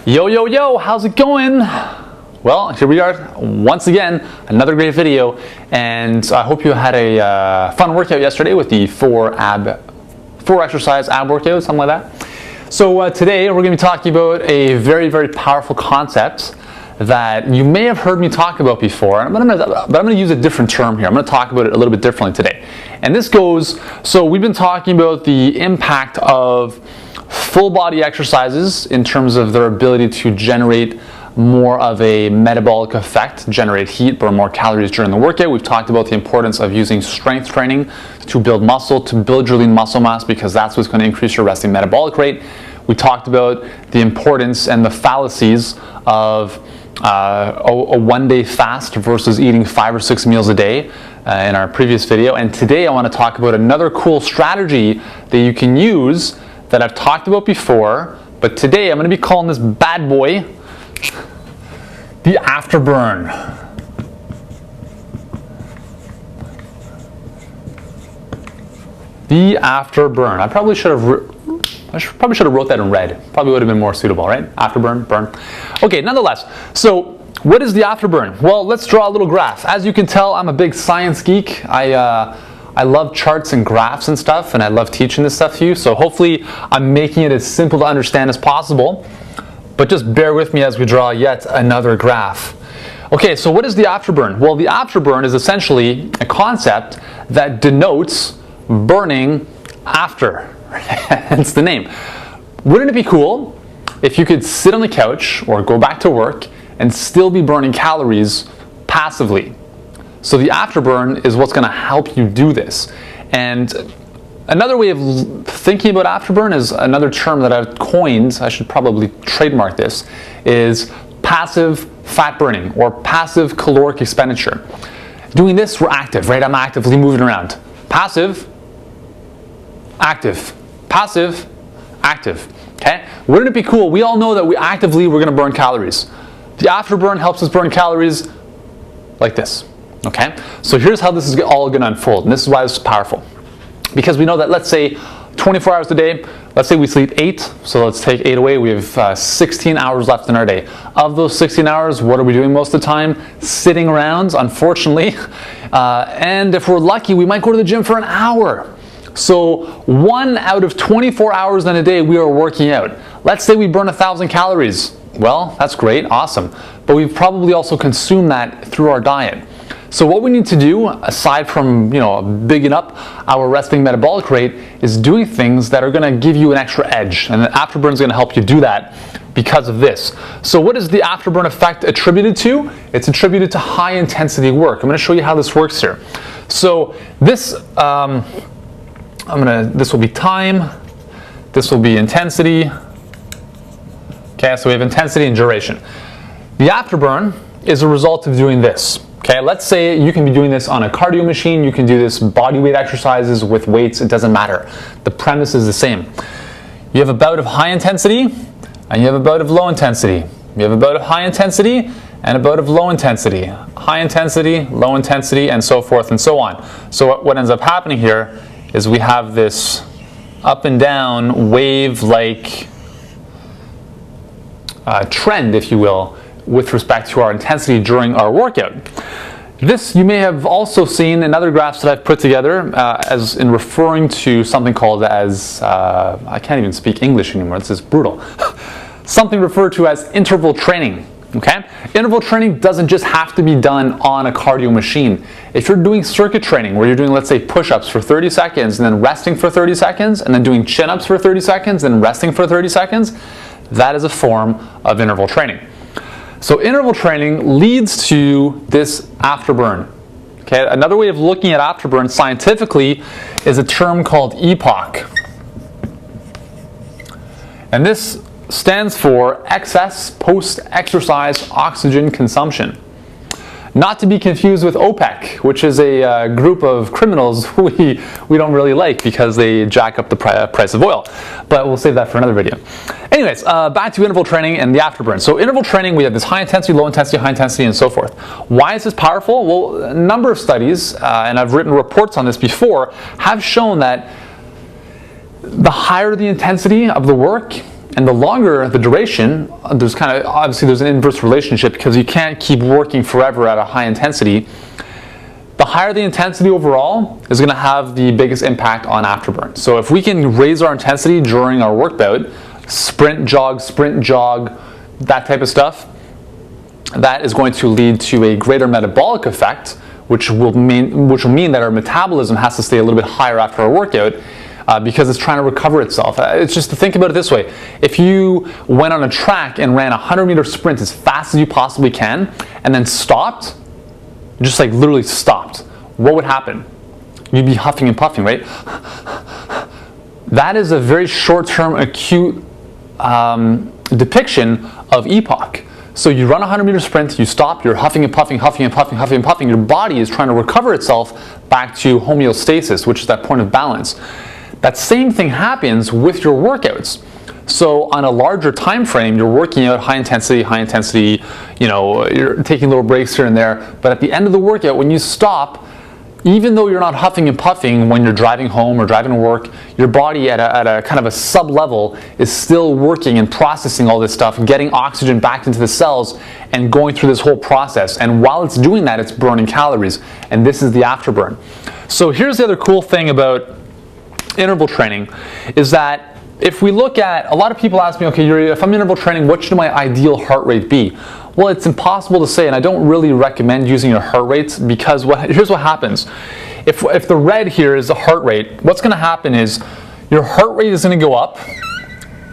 Yo, yo, yo, how's it going? Well, here we are once again, another great video, and I hope you had a fun workout yesterday with the four exercise ab workout, something like that. So today we're going to be talking about a very, very powerful concept that you may have heard me talk about before, but I'm going to use a different term here. I'm going to talk about it a little bit differently today. And this goes, so we've been talking about the impact of full body exercises in terms of their ability to generate more of a metabolic effect, generate heat, burn more calories during the workout. We've talked about the importance of using strength training to build muscle, to build your lean muscle mass, because that's what's going to increase your resting metabolic rate. We talked about the importance and the fallacies of a one-day fast versus eating 5 or 6 meals a day in our previous video. And today I want to talk about another cool strategy that you can use that I've talked about before, but today I'm going to be calling this bad boy the afterburn. The afterburn. I probably should have wrote that in red. Probably would have been more suitable, right? Afterburn, burn. Okay, nonetheless. So what is the afterburn? Well, let's draw a little graph. As you can tell, I'm a big science geek. I love charts and graphs and stuff, and I love teaching this stuff to you. So hopefully I'm making it as simple to understand as possible. But just bear with me as we draw yet another graph. Okay, so what is the afterburn? Well, the afterburn is essentially a concept that denotes burning after. Hence the name. Wouldn't it be cool if you could sit on the couch or go back to work and still be burning calories passively? So the afterburn is what's going to help you do this. And another way of thinking about afterburn is another term that I've coined, I should probably trademark this, is passive fat burning or passive caloric expenditure. Doing this, we're active, right? I'm actively moving around. Passive, active. Passive, active. Okay? Wouldn't it be cool? We all know that we're going to burn calories. The afterburn helps us burn calories like this. Okay? So here's how this is all going to unfold, and this is why this is powerful. Because we know that, let's say 24 hours a day, let's say we sleep 8, so let's take 8 away, we have 16 hours left in our day. Of those 16 hours, what are we doing most of the time? Sitting around, unfortunately. And if we're lucky, we might go to the gym for an hour. So 1 out of 24 hours in a day, we are working out. Let's say we burn 1,000 calories. Well, that's great, awesome. But we've probably also consumed that through our diet. So what we need to do, aside from bigging up our resting metabolic rate, is doing things that are going to give you an extra edge. And the afterburn is going to help you do that because of this. So what is the afterburn effect attributed to? It's attributed to high intensity work. I'm going to show you how this works here. So this, this will be time. This will be intensity. Okay, so we have intensity and duration. The afterburn is a result of doing this. Okay, let's say you can be doing this on a cardio machine, you can do this body weight exercises with weights, it doesn't matter. The premise is the same. You have a bout of high intensity and you have a bout of low intensity. You have a bout of high intensity and a bout of low intensity. High intensity, low intensity, and so forth and so on. So what ends up happening here is we have this up and down wave-like trend, if you will, with respect to our intensity during our workout. This you may have also seen in other graphs that I've put together as in referring to something called as, I can't even speak English anymore, this is brutal. Something referred to as interval training. Okay? Interval training doesn't just have to be done on a cardio machine. If you're doing circuit training where you're doing, let's say, push-ups for 30 seconds and then resting for 30 seconds and then doing chin-ups for 30 seconds and resting for 30 seconds, that is a form of interval training. So interval training leads to this afterburn. Okay? Another way of looking at afterburn scientifically is a term called Epoch. And this stands for excess post-exercise oxygen consumption. Not to be confused with OPEC, which is a group of criminals we don't really like because they jack up the price of oil. But we'll save that for another video. Anyways, back to interval training and the afterburn. So interval training, we have this high intensity, low intensity, high intensity, and so forth. Why is this powerful? Well, a number of studies, and I've written reports on this before, have shown that the higher the intensity of the work And the longer the duration, there's obviously an inverse relationship because you can't keep working forever at a high intensity. The higher the intensity overall is going to have the biggest impact on afterburn. So if we can raise our intensity during our work bout, sprint, jog, that type of stuff, that is going to lead to a greater metabolic effect, which will mean that our metabolism has to stay a little bit higher after our workout because it's trying to recover itself. It's just to think about it this way. If you went on a track and ran a 100-meter sprint as fast as you possibly can and then stopped, just like literally stopped, what would happen? You'd be huffing and puffing, right? That is a very short-term acute depiction of Epoch. So you run a 100-meter sprint, you stop, you're huffing and puffing, huffing and puffing, huffing and puffing. Your body is trying to recover itself back to homeostasis, which is that point of balance. That same thing happens with your workouts. So on a larger time frame, you're working out high intensity, you're taking little breaks here and there. But at the end of the workout, when you stop, even though you're not huffing and puffing when you're driving home or driving to work, your body at a kind of a sub-level is still working and processing all this stuff, getting oxygen back into the cells and going through this whole process. And while it's doing that, it's burning calories. And this is the afterburn. So here's the other cool thing about interval training is that if we look at, a lot of people ask me, okay, Yuri, if I'm interval training, what should my ideal heart rate be? Well, it's impossible to say, and I don't really recommend using your heart rates because here's what happens. If the red here is the heart rate, what's going to happen is your heart rate is going to go up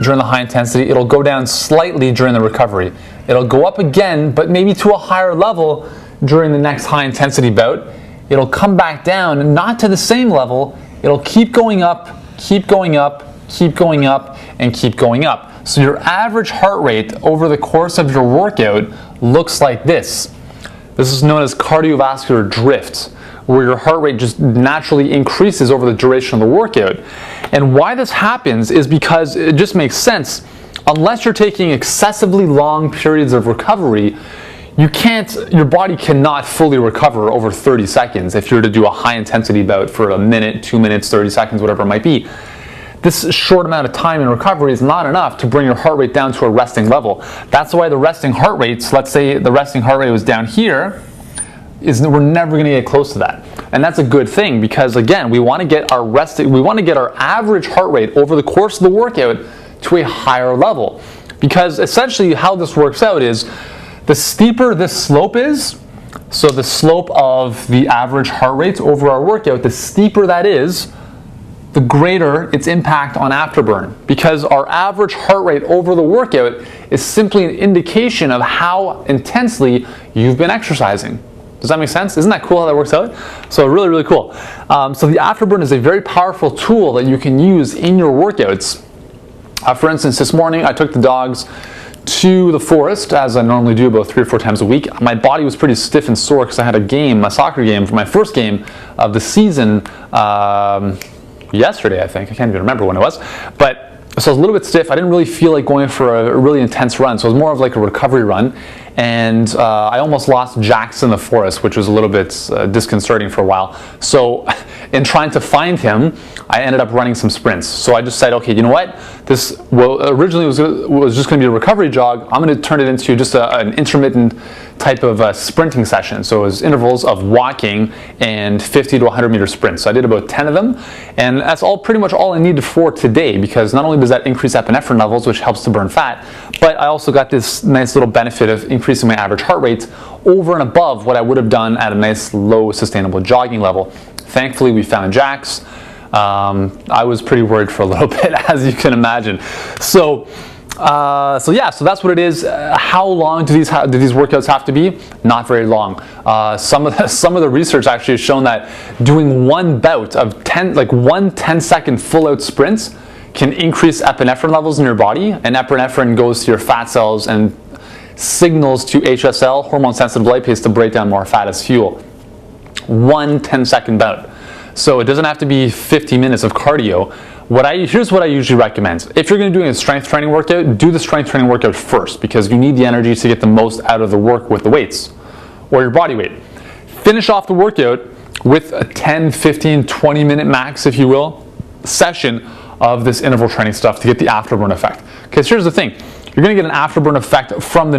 during the high intensity. It'll go down slightly during the recovery. It'll go up again, but maybe to a higher level during the next high intensity bout. It'll come back down, not to the same level. It'll keep going up, keep going up, keep going up, and keep going up. So your average heart rate over the course of your workout looks like this. This is known as cardiovascular drift, where your heart rate just naturally increases over the duration of the workout. And why this happens is because it just makes sense. Unless you're taking excessively long periods of recovery, your body cannot fully recover over 30 seconds if you're to do a high intensity bout for a minute, 2 minutes, 30 seconds, whatever it might be. This short amount of time in recovery is not enough to bring your heart rate down to a resting level. That's why the resting heart rates, let's say the resting heart rate was down here, we're never going to get close to that. And that's a good thing because again, we want to get our average heart rate over the course of the workout to a higher level. Because essentially how this works out is the steeper this slope is, so the slope of the average heart rate over our workout, the steeper that is, the greater its impact on afterburn, because our average heart rate over the workout is simply an indication of how intensely you've been exercising. Does that make sense? Isn't that cool how that works out? So really, really cool. So the afterburn is a very powerful tool that you can use in your workouts. For instance, this morning I took the dogs to the forest, as I normally do about 3 or 4 times a week. My body was pretty stiff and sore because I had a soccer game for my first game of the season yesterday, I think. I can't even remember when it was. But so I was a little bit stiff. I didn't really feel like going for a really intense run. So it was more of like a recovery run. And I almost lost Jax in the forest, which was a little bit disconcerting for a while. So in trying to find him, I ended up running some sprints. So I just said, okay, you know what? Originally was just going to be a recovery jog. I'm going to turn it into just an intermittent type of sprinting session. So it was intervals of walking and 50 to 100 meter sprints. So I did about 10 of them. And that's pretty much all I needed for today, because not only does that increase epinephrine levels, which helps to burn fat, but I also got this nice little benefit of increasing my average heart rate over and above what I would have done at a nice low sustainable jogging level. Thankfully, we found Jax. I was pretty worried for a little bit, as you can imagine. So that's what it is. How long do these workouts have to be? Not very long. Some of the research actually has shown that doing one bout of 10-second full-out sprints can increase epinephrine levels in your body, and epinephrine goes to your fat cells and signals to HSL, hormone-sensitive lipase, to break down more fat as fuel. One 10-second bout. So it doesn't have to be 50 minutes of cardio. Here's what I usually recommend. If you're going to do a strength training workout, do the strength training workout first, because you need the energy to get the most out of the work with the weights or your body weight. Finish off the workout with a 10, 15, 20 minute max, if you will, session of this interval training stuff to get the afterburn effect. Because here's the thing. You're going to get an afterburn effect from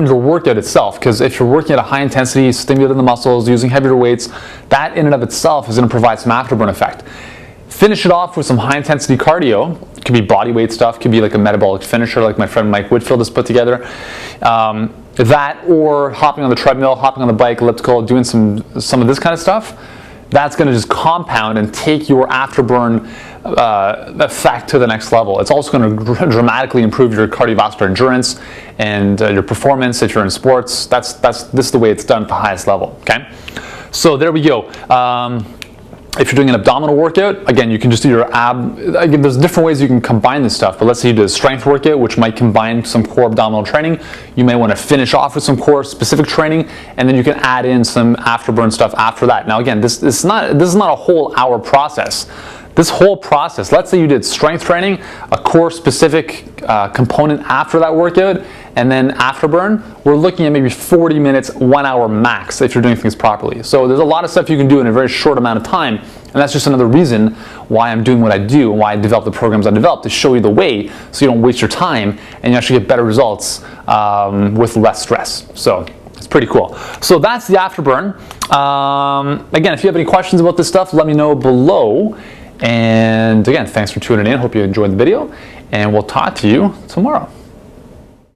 your workout itself, because if you're working at a high intensity, stimulating the muscles, using heavier weights, that in and of itself is going to provide some afterburn effect. Finish it off with some high intensity cardio. It could be body weight stuff, could be like a metabolic finisher like my friend Mike Whitfield has put together. That, or hopping on the treadmill, hopping on the bike, elliptical, doing some of this kind of stuff. That's going to just compound and take your afterburn effect to the next level. It's also going to dramatically improve your cardiovascular endurance and your performance if you're in sports. This is the way it's done at the highest level. Okay, so there we go. If you're doing an abdominal workout, again, you can just do your again, there's different ways you can combine this stuff, but let's say you do a strength workout, which might combine some core abdominal training. You may want to finish off with some core specific training, and then you can add in some afterburn stuff after that. Now again, this is not a whole hour process. This whole process, let's say you did strength training, a core specific component after that workout, and then afterburn, we're looking at maybe 40 minutes, 1 hour max if you're doing things properly. So there's a lot of stuff you can do in a very short amount of time, and that's just another reason why I'm doing what I do and why I develop the programs I develop, to show you the way so you don't waste your time and you actually get better results with less stress. So it's pretty cool. So that's the afterburn. Again, if you have any questions about this stuff, let me know below. And again, thanks for tuning in. Hope you enjoyed the video, and we'll talk to you tomorrow.